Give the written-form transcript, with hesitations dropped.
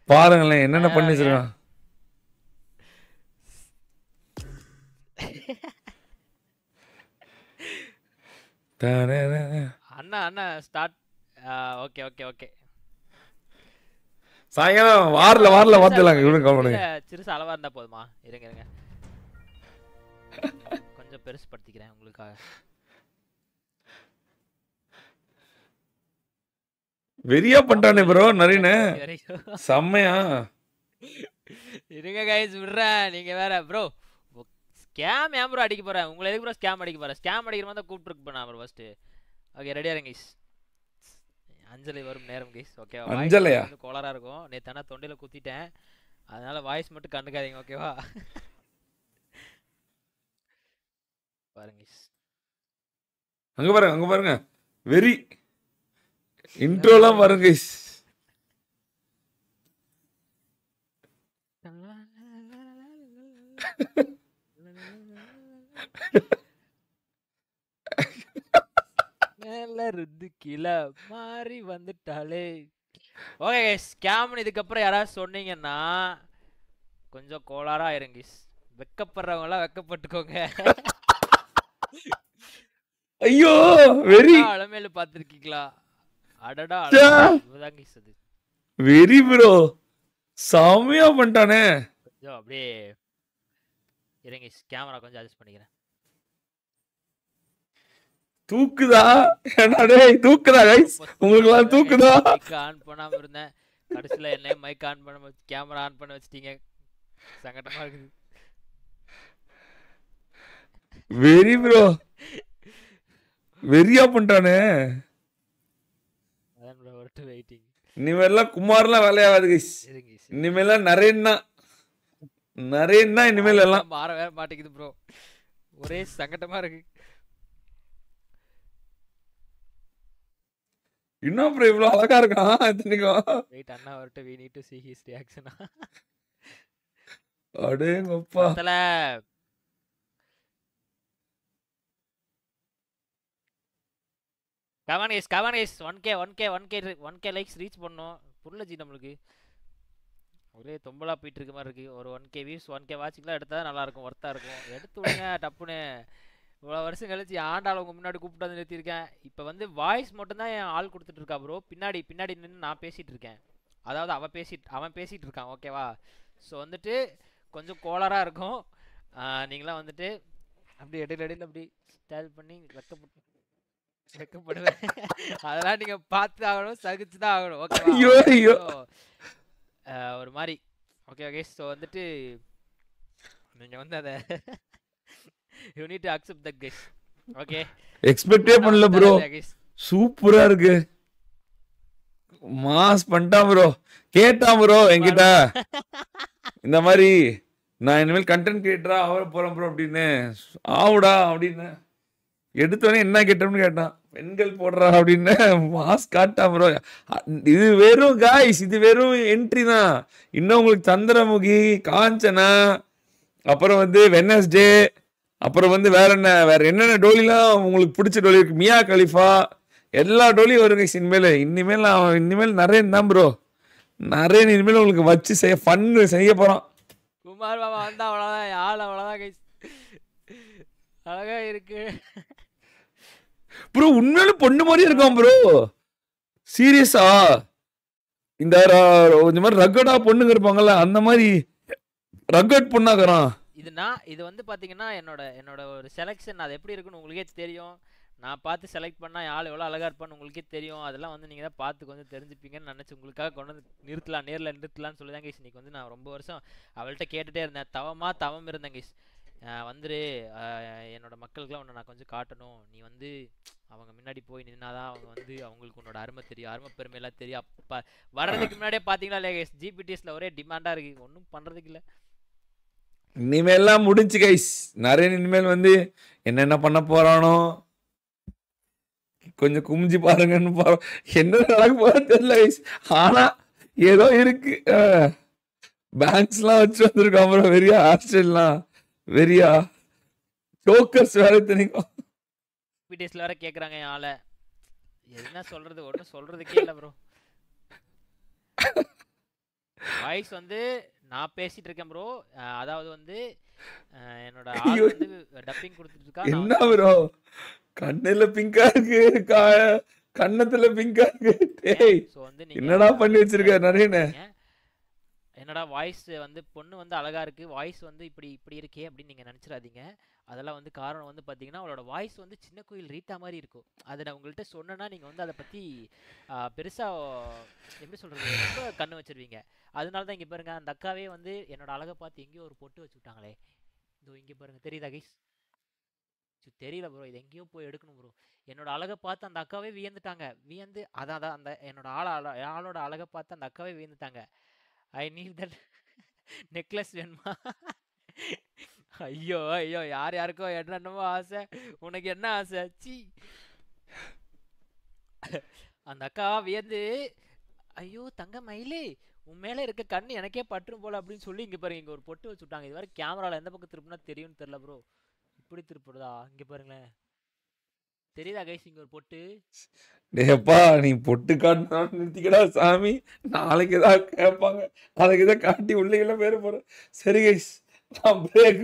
பாருங்களேன் என்னென்ன பண்ணி வச்சிருக்கான். அண்ணா அண்ணா ஸ்டார்ட். Okay okay okay. சாயங்காலம் வாரில் பார்த்துலாங்க. இவனு கவனிங்க. சிறுசு அளவா இருந்தா போதுமா? இருங்க இருங்க, கொஞ்சம் பெருசு படுத்திக்கிறேன் உங்களுக்காக. வெறியா பண்ணிட்டானே ப்ரோ நரீனு. செம்மையா. இருங்க கைஸ் விடுறேன், நீங்க வேற ப்ரோ. ஸ்கேம் ஏன் ப்ரோ அடிக்க போறேன்? உங்களை எதுக்கு ப்ரோ ஸ்கேம் அடிக்க போறேன்? ஸ்கேம் அடிக்கிற மாதிரி தான் கூப்பிட்டுருக்கு பண்ண ப்ரோ ஃபர்ஸ்ட். ஓகே ரெடியா இருங்க கைஸ். அஞ்சலி வரும் நேரம் கைஸ். ஓகேவா? அஞ்சலையா? கோளாரா இருக்கும். நேத்து ஆனா தொண்டையில குத்திட்டேன், அதனால வாய்ஸ் மட்டும் கண்டுக்காதீங்க. ஓகேவா? பாருங்க கைஸ், அங்க பாருங்க அங்க பாருங்க. வெரி இன்ட்ரோலாம் பாருங்க கைஸ். மேல இருந்து கீழே மாறி வந்துட்டாலே. ஓகே கைஸ், ஸ்கேம்னு இதுக்கப்புறம் யாராவது சொன்னீங்கன்னா கொஞ்சம் கோளாரா இருங்க கைஸ். வெக்கப்படுறவங்க எல்லாம் வெக்கப்பட்டுக்கோங்க. ஐயோ வெரி அலமேல பாத்திருக்கீங்களா? அடடா அதான் கைஸ் அது. வெரி ப்ரோ செமையா பண்ணிட்டானே. கொஞ்சம் அப்படியே இருங்க கைஸ், கேமரா கொஞ்சம் அட்ஜஸ்ட் பண்ணிக்கிறேன். தூக்குதா? என்னடே தூக்குதா கைஸ்? உங்களுக்கு எல்லாம் தூக்குதா? மைக் ஆன் பண்ணாம இருந்தேன், கடைசில என்ன மைக் ஆன் பண்ண கேமரா ஆன் பண்ண வச்சிட்டீங்க. சங்கடமா இருக்குது. வெரி ப்ரோ வெறியா பண்ணிட்டானே. அதான் ப்ரோ ஒருட்டு வெயிட்டிங். இனிமேலாம் குமார்லாம் வேலையாகாது கைஸ். இனிமேலாம் நரேன் தான் இனிமேல் எல்லாம். மாற வேற மாட்டேங்குது ப்ரோ, ஒரே சங்கடமா இருக்கு. இன்னும் ப்ரோ இவ்வளவு அழகா இருக்கான் இத்தனைக்கும். வெயிட் அண்ணா வரட்டு, we need to see his reaction. அடேங்கப்பா. Come on guys 1k likes reach பண்ணோம். புரியல ஜி நம்மளுக்கு ஒரே தொம்பலா போயிட்டு இருக்க மாதிரி இருக்கு. ஒரு 1k வியூஸ் 1k வாட்சிங்லாம் எடுத்தா நல்லா இருக்கும், ஒர்த்தா இருக்கும். எடுத்து விடுங்க டப்புன்னு. இவ்வளோ வருஷம் கழிச்சு ஆண்டாள் உங்க முன்னாடி கூப்பிட்டு வந்து நிறுத்திருக்கேன். இப்போ வந்து வாய்ஸ் மட்டும்தான் என் ஆள் கொடுத்துட்டு இருக்கா ப்ரோ. பின்னாடி நின்று நான் பேசிட்டு இருக்கேன், அதாவது அவன் பேசிட்டு இருக்கான். ஓகேவா? ஸோ வந்துட்டு கொஞ்சம் கோளாராக இருக்கும். நீங்களாம் வந்துட்டு அப்படி இடையில அப்படி ஸ்டைல் பண்ணி வெக்கப்படுவேன். அதெல்லாம் நீங்க பார்த்து ஆகணும், சகிச்சு தான் ஆகணும். ஓகேவா? ஒரு மாதிரி ஓகே ஓகே. ஸோ வந்துட்டு நீங்க வந்து அதை you need to accept that guys. Okay எக்ஸ்பெக்டே பண்ணல ப்ரோ. சூப்பரா இருக்கு. மாஸ் பண்ணிட்டான் ப்ரோ. கேட்டான் ப்ரோ என்கிட்ட இந்த மாதிரி நான் இனிமேல் கண்டென்ட் கிரியேட்டரா ஆக போறேன் ப்ரோ அப்படின்னு. ஆவுடா அப்படின்னு எடுத்தோடனே என்ன கேட்டோம்னு கேட்டான். பெண்கள் போடுறா அப்படின்னு மாஸ் காட்டான் ப்ரோ. இது வெறும் காய்ஸ், இது வெறும் என்ட்ரி தான். இன்னும் உங்களுக்கு சந்திரமுகி, காஞ்சனா, அப்புறம் வந்து வெனஸ்டே, அப்புறம் வந்து வேற என்னென்ன டோலிலாம் உங்களுக்கு பிடிச்ச டோலி இருக்கு, மியா கலிஃபா, எல்லா டோலியும் வருங்க இனிமேல் நிறைய தான் ப்ரோ. நிறைய இனிமேல் உங்களுக்கு வச்சு ஃபன்னு செய்ய போறோம். குமார் பாபா வந்தா அவ்வளோதான், ஆள் அவ்வளோதான் கைஸ். அழகா இருக்கு ப்ரோ. உண்மையில பொண்ணு மாதிரி இருக்கான் ப்ரோ. சீரியஸா இந்த மாதிரி ரக்கடா பொண்ணுங்க இருப்பாங்கல்ல, அந்த மாதிரி ரக்கட் பொண்ணாக்குறான். இது வந்து பாத்தீங்கன்னா என்னோட ஒரு செலெக்ஷன். அது எப்படி இருக்குன்னு உங்களுக்கே தெரியும். நான் பார்த்து செலக்ட் பண்ணா ஆள் எவ்வளோ அழகா இருப்பான்னு உங்களுக்கே தெரியும். அதெல்லாம் வந்து நீங்க தான் பார்த்து கொஞ்சம் தெரிஞ்சுப்பீங்கன்னு நினைச்சு உங்களுக்காக கொண்டு வந்து நேரில் நிறுத்தலாம்னு சொல்லிதான் கைஸ். இன்னைக்கு வந்து நான் ரொம்ப வருஷம் அவள்கிட்ட கேட்டுட்டே இருந்தேன், தவம் இருந்தேன் கைஸ். வந்துரு என்னோட மக்களுக்குலாம் உன்னை நான் கொஞ்சம் காட்டணும், நீ வந்து அவங்க முன்னாடி போய் நின்னாதான் அவங்க வந்து அவங்களுக்கு உன்னோட அருமை தெரியும், அருமை பெருமையெல்லாம் தெரியும். அப்போ வர்றதுக்கு முன்னாடியே பார்த்தீங்களா இல்லையா கைஸ், ஜிபிடிஎஸ்ல ஒரே டிமாண்டாக இருக்கு, ஒன்றும் பண்ணுறதுக்கு இல்லை. இனிமேல்லாம் முடிஞ்சு கைஸ். நிறைய இனிமேல் வந்து என்னென்ன பண்ண போறானோ கொஞ்சம் குமிஞ்சு பாருங்கன்னு என்ன நடக்க போற தெரியல கைஸ். ஆனா ஏதோ இருக்கு. பேங்க்ஸ்லாம் வச்சு வந்திருக்கோம். அப்புறம் வெறியா ஹாஸ்டல்லாம் வெறியா டோக்கர்ஸ் வேற தெரியும். ஜிபிடிஎஸ்ல வேற கேட்குறாங்க என் ஆளை. என்ன சொல்றது, ஒன்றும் சொல்றதுக்கே இல்லை ப்ரோ. வாய்ஸ் வந்து நான் பேசிட்டு இருக்கேன் ப்ரோ. அதாவது வந்து என்னோட ஆள் ஐயோ வந்து டப்பிங் கொடுத்துட்டு இருக்கா, நான் என்ன வந்து ப்ரோ பேசிட்டு இருக்கேன். கண்ணுல பிங்கா இருக்கு கண்ணத்துல பிங்கா இருக்கு டேய் ஸோ வந்து நீங்க என்னடா பண்ணி அதை வச்சிருக்க மிஸ்அண்டர்ஸ்டாண்ட் நிறையன்னு பண்ணிக்காதீங்க. என்னடா வாய்ஸ் வந்து பொண்ணு வந்து அழகா இருக்கு, வாய்ஸ் வந்து இப்படி இப்படி இருக்கே அப்படின்னு நீங்க நினைச்சிடாதீங்க. அதெல்லாம் வந்து காரணம் வந்து பாத்தீங்கன்னா அவளோட வாய்ஸ் வந்து சின்ன கோயில் ரீட்டா மாதிரி இருக்கும். அதை நான் உங்கள்கிட்ட சொன்னேன்னா நீங்க வந்து அதை பத்தி பெருசா எப்படி சொல்றது ரொம்ப கண்ணு வச்சிருவீங்க. அதனால தான் இங்க பாருங்க, அந்த அக்காவே வந்து என்னோட அழகை பார்த்து எங்கேயோ ஒரு பொட்டு வச்சு விட்டாங்களே. இதோ இங்க பாருங்க, தெரியுதா கைஸ்? தெரியல ப்ரோ, இது எங்கேயோ போய் எடுக்கணும் ப்ரோ. என்னோட அழகை பார்த்து அந்த அக்காவே வியந்துட்டாங்க. வியந்து அதான் அதான் அந்த என்னோட ஆளோட அழகை பார்த்து அந்த அக்காவே வியந்துட்டாங்க. ஐ நீட் தட் நெக்லஸ் வேணுமா? ஐயோ ஐயோ, யார் யாருக்கோ என்னென்னமோ ஆசை, உனக்கு என்ன ஆசை? சி. அந்த அக்கா வியந்து, ஐயோ தங்க மயிலே, உன் மேல இருக்க கண்ணு எனக்கே பற்றும் போல அப்படின்னு சொல்லி இங்க பாருங்க, இங்க ஒரு பொட்டு வச்சு விட்டாங்க. இது வரை கேமரால எந்த பக்கம் திருப்பினா தெரியும்னு தெரியல ப்ரோ. இப்படி திருப்புறதா? இங்க பாருங்களேன், தெரியுதா கைஸ்? இங்க ஒரு பொட்டு. டேப்பா நீ பொட்டு காட்டினாலும் நிறுத்திக்கடா சாமி, நாளைக்கு ஏதாவது கேட்பாங்க, அதுக்கு இதை காட்டி உள்ளே பேர் போறேன். சரி கைஸ், நான் பிரேக்